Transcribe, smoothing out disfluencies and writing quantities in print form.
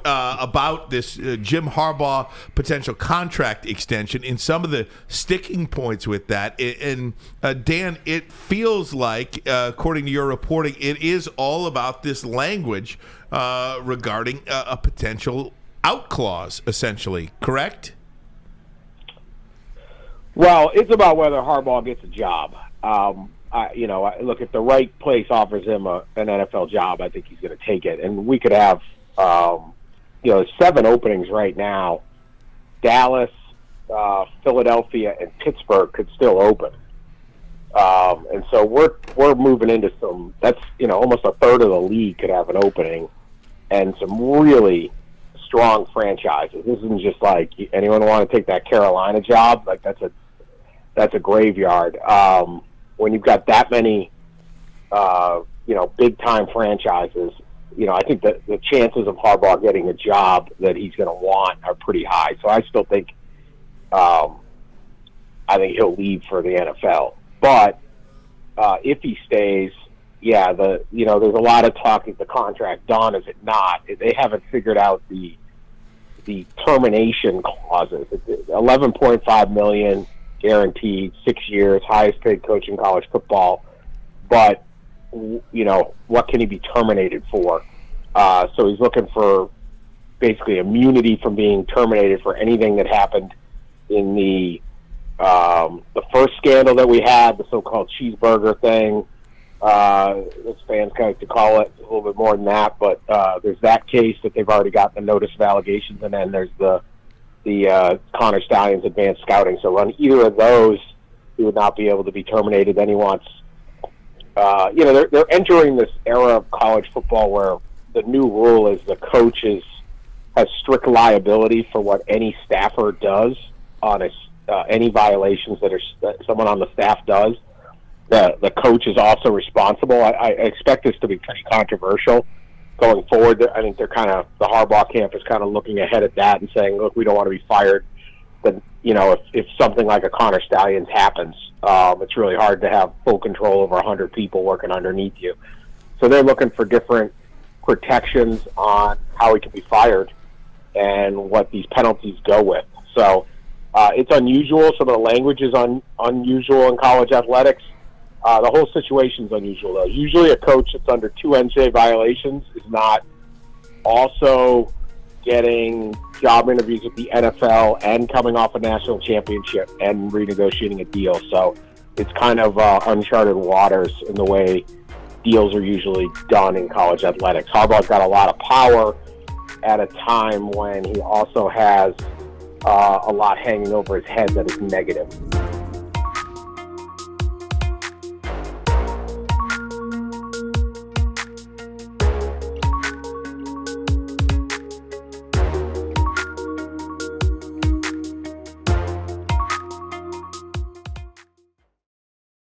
about this Jim Harbaugh potential contract extension and some of the sticking points with that. And Dan, it feels like, according to your reporting, it is all about this language regarding a potential out clause, essentially, correct? Well, it's about whether Harbaugh gets a job. Look, if the right place offers him an NFL job, I think he's going to take it. And we could have, 7 openings right now. Dallas, Philadelphia, and Pittsburgh could still open. And so we're moving into some. That's almost a third of the league could have an opening, and some really strong franchises. This isn't just like anyone want to take that Carolina job. Like that's a graveyard. When you've got that many, big time franchises, I think that the chances of Harbaugh getting a job that he's going to want are pretty high. So I still think, I think he'll leave for the NFL. But if he stays, there's a lot of talk. Is the contract done? Is it not? They haven't figured out the termination clauses. It's $11.5 million guaranteed, 6 years, highest paid coach in college football. But what can he be terminated for? So he's looking for basically immunity from being terminated for anything that happened in the first scandal that we had, the so-called cheeseburger thing. As fans kind of to call it a little bit more than that, but there's that case that they've already gotten the notice of allegations, and then there's the Connor Stalions advanced scouting. So on either of those, he would not be able to be terminated. Then he wants, they're entering this era of college football where the new rule is the coach has strict liability for what any staffer does on any violations that someone on the staff does. The coach is also responsible. I expect this to be pretty controversial going forward. I think the Harbaugh camp is kind of looking ahead at that and saying, look, we don't want to be fired. But, if something like a Connor Stalions happens, it's really hard to have full control over 100 people working underneath you. So they're looking for different protections on how he can be fired and what these penalties go with. So it's unusual. Some of the language is unusual in college athletics. The whole situation's unusual, though. Usually a coach that's under 2 NCAA violations is not also getting job interviews at the NFL and coming off a national championship and renegotiating a deal. So it's kind of uncharted waters in the way deals are usually done in college athletics. Harbaugh's got a lot of power at a time when he also has a lot hanging over his head that is negative.